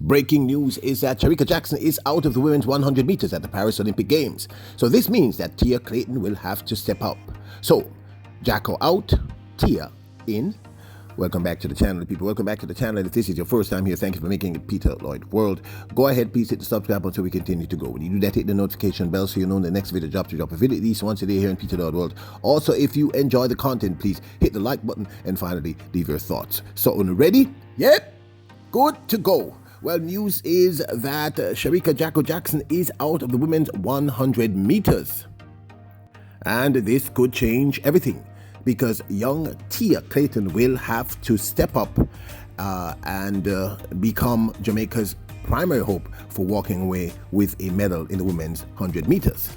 Breaking news is that Shericka Jackson is out of the women's 100 meters at the Paris Olympic Games. So this means that Tia Clayton will have to step up. So, Jacko out, Tia in. Welcome back to the channel, people. Welcome back to the channel. If this is your first time here, thank you for making it Peter Lloyd World. Go ahead, please hit the subscribe button so we continue to go. When you do that, hit the notification bell so you know when the next video drops. We drop a video at least once a day here in Peter Lloyd World. Also, if you enjoy the content, please hit the like button and finally leave your thoughts. So, ready? Yep. Good to go. Well, news is that Shericka Jackson is out of the women's 100 meters. And this could change everything, because young Tia Clayton will have to step up and become Jamaica's primary hope for walking away with a medal in the women's 100 meters.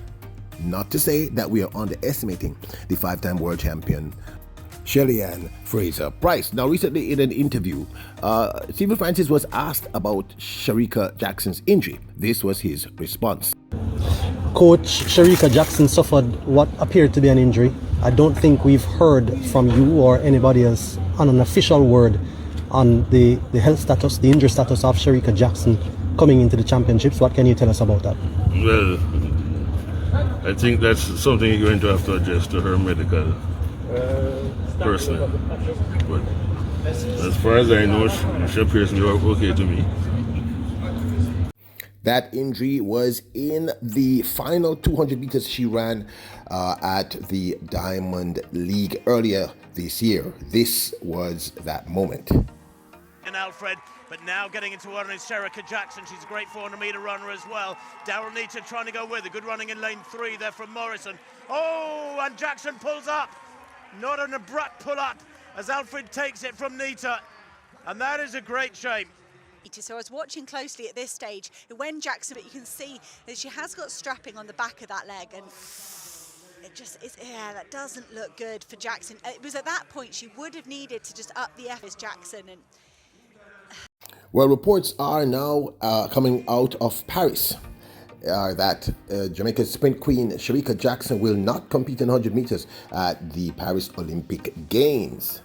Not to say that we are underestimating the five-time world champion Shelly-Ann Fraser-Pryce. Now, recently in an interview, Stephen Francis was asked about Shericka Jackson's injury. This was his response. Coach, Shericka Jackson suffered what appeared to be an injury. I don't think we've heard from you or anybody else on an official word on the health status, the injury status of Shericka Jackson coming into the championships. What can you tell us about that? Well, I think that's something you're going to have to address to her medical personnel. But as far as I know, she appears to be okay to me. That injury was in the final 200 meters she ran at the Diamond League earlier this year. This was that moment. And Alfred, but now getting into one is Shericka Jackson. She's a great 400-meter runner as well. Daryl Nita trying to go with it. Good running in lane 3 there from Morrison. Oh, and Jackson pulls up. Not an abrupt pull up as Alfred takes it from Nita. And that is a great shape. So I was watching closely at this stage when Jackson, but you can see that she has got strapping on the back of that leg, and it just is, yeah, that doesn't look good for Jackson. It was at that point she would have needed to just up the F as Jackson. And well, reports are now coming out of Paris that Jamaica's sprint queen Shericka Jackson will not compete in 100 meters at the Paris Olympic Games.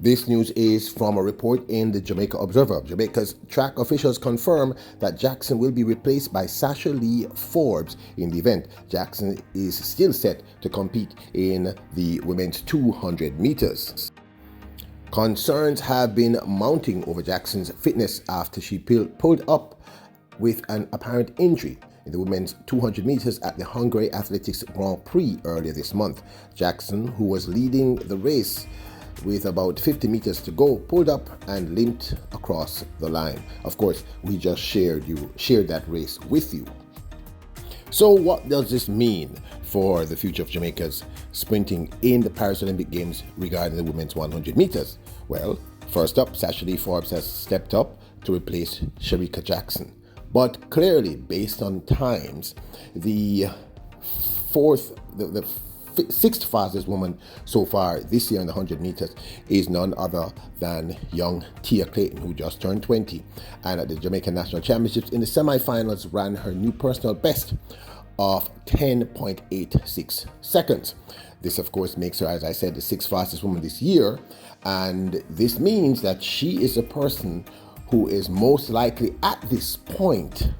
This news is from a report in the Jamaica Observer. Jamaica's track officials confirm that Jackson will be replaced by Sasha Lee Forbes in the event. Jackson is still set to compete in the women's 200 meters. Concerns have been mounting over Jackson's fitness after she pulled up with an apparent injury in the women's 200 meters at the Hungary Athletics Grand Prix earlier this month. Jackson, who was leading the race with about 50 meters to go, pulled up and limped across the line. Of course, we just shared that race with you. So what does this mean for the future of Jamaica's sprinting in the Paris Olympic Games regarding the women's 100 meters? Well, first up, Sasha Lee Forbes has stepped up to replace Shericka Jackson. But clearly, based on times, the sixth fastest woman so far this year in the 100 meters is none other than young Tia Clayton, who just turned 20 and at the Jamaican National Championships in the semi-finals ran her new personal best of 10.86 seconds. This of course makes her, as I said, the sixth fastest woman this year, and this means that she is a person who is most likely at this point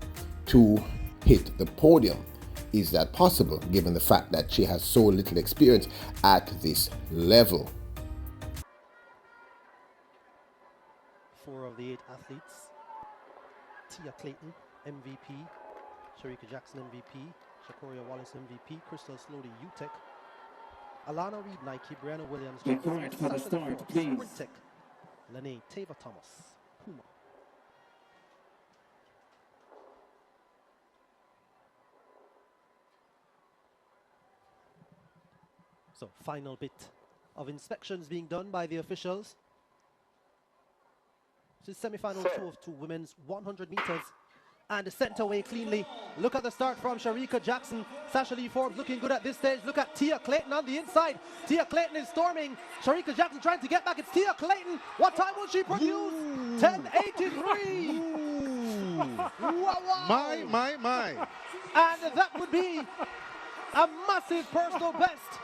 to hit the podium. Is that possible, given the fact that she has so little experience at this level? 4 of the 8 athletes. Tia Clayton, MVP. Shericka Jackson, MVP. Shakoria Wallace, MVP. Crystal Slowly, UTEC. Alana Reed, Nike. Brianna Williams, Report for the start, please. Sprintec. Lene Tava Thomas, Puma. So, final bit of inspections being done by the officials. This is semi-final 2 of 2 women's 100 meters. And sent away cleanly. Look at the start from Shericka Jackson. Sasha Lee Forbes looking good at this stage. Look at Tia Clayton on the inside. Tia Clayton is storming. Shericka Jackson trying to get back. It's Tia Clayton. What time will she produce? 10:83. Wow. My. And that would be a massive personal best.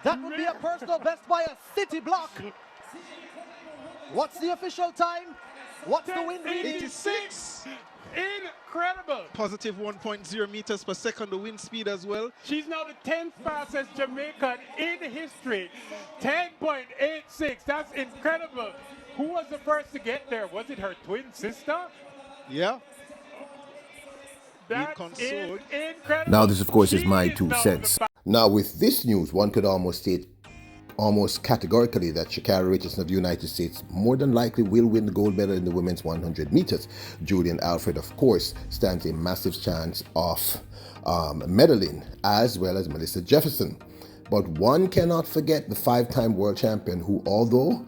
That would be a personal best by a city block. What's the official time? What's the wind reading? 86. Incredible. Positive 1.0 meters per second, the wind speed as well. She's now the 10th fastest Jamaican in history. 10.86. That's incredible. Who was the first to get there? Was it her twin sister? Yeah. That is incredible. Now, this, of course, is my She 2 now cents. the Now, with this news, one could almost state almost categorically that Shericka Richardson of the United States more than likely will win the gold medal in the women's 100 meters. Julian Alfred, of course, stands a massive chance of medaling, as well as Melissa Jefferson. But one cannot forget the 5-time world champion who, although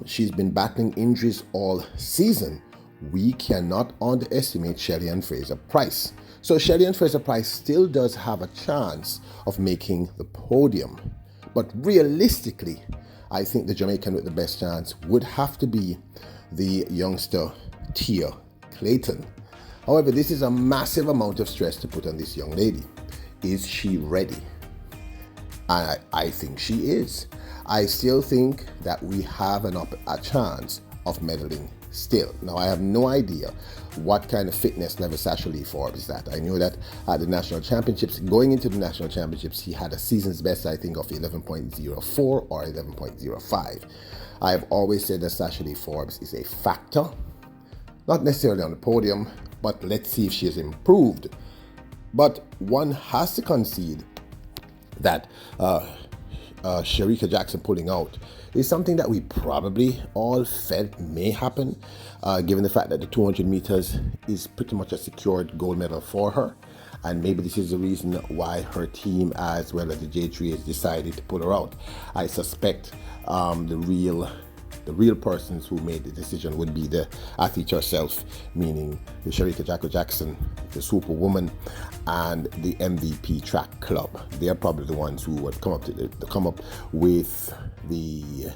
she's been battling injuries all season, we cannot underestimate Shelly-Ann Fraser-Pryce. So Shelly-Ann Fraser-Pryce still does have a chance of making the podium. But realistically, I think the Jamaican with the best chance would have to be the youngster Tia Clayton. However, this is a massive amount of stress to put on this young lady. Is she ready? I think she is. I still think that we have a chance of medaling still. Now, I have no idea what kind of fitness level Sasha Lee Forbes is at. I know that at the national championships, going into the national championships, he had a season's best, I think, of 11.04 or 11.05. I have always said that Sasha Lee Forbes is a factor, not necessarily on the podium, but let's see if she has improved. But one has to concede that Shericka Jackson pulling out is something that we probably all felt may happen, given the fact that the 200 meters is pretty much a secured gold medal for her. And maybe this is the reason why her team, as well as the J3, has decided to pull her out. I suspect the real persons who made the decision would be the athlete herself, meaning the Shericka Jackson, the Superwoman, and the MVP Track Club. They are probably the ones who would come up with the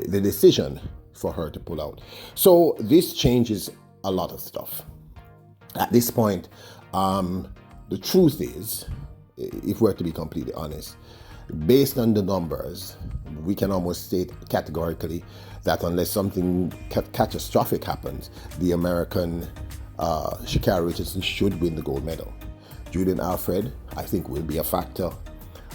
decision for her to pull out. So this changes a lot of stuff. At this point, the truth is, if we're to be completely honest, based on the numbers, we can almost state categorically that unless something catastrophic happens, the American Shericka Richardson should win the gold medal. Julian Alfred, I think, will be a factor.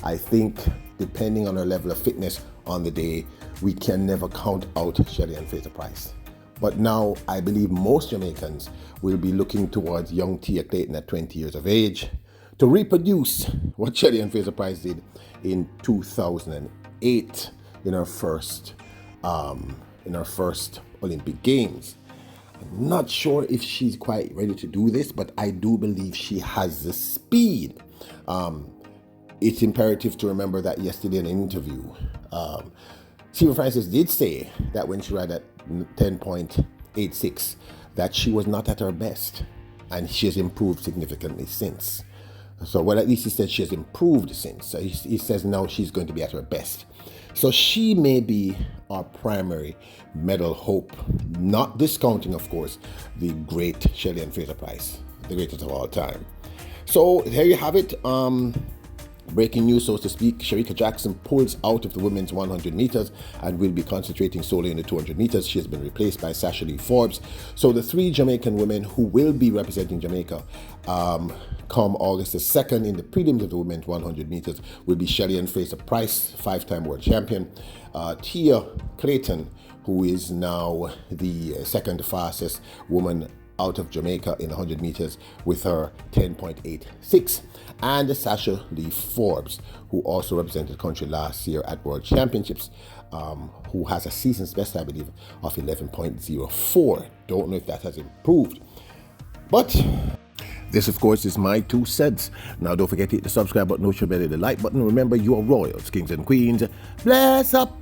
I think, depending on her level of fitness on the day, we can never count out Shelly-Ann Fraser-Pryce. But now, I believe most Jamaicans will be looking towards young Tia Clayton at 20 years of age to reproduce what Shelly-Ann Fraser-Pryce did in 2008 in her first Olympic Games. I'm not sure if she's quite ready to do this, but I do believe she has the speed. It's imperative to remember that yesterday in an interview, Stephen Francis did say that when she ran at 10.86, that she was not at her best, and she has improved significantly since. So, well, at least he said she has improved since. So he says now she's going to be at her best. So she may be our primary medal hope, not discounting, of course, the great Shelly-Ann Fraser-Pryce, the greatest of all time. So there you have it. Breaking news, so to speak. Shericka Jackson pulls out of the women's 100 meters and will be concentrating solely in the 200 meters. She has been replaced by Sasha Lee Forbes. So the 3 Jamaican women who will be representing Jamaica come August the 2nd in the prelims of the women's 100 meters will be Shelly-Ann Fraser-Pryce, 5-time world champion, Tia Clayton, who is now the second fastest woman out of Jamaica in 100 meters with her 10.86, and Sasha Lee Forbes, who also represented the country last year at World Championships, who has a season's best, I believe, of 11.04. Don't know if that has improved, but this, of course, is my 2 cents. Now, don't forget to hit the subscribe button, notification bell, the like button. Remember, you are royals, kings and queens. Bless up.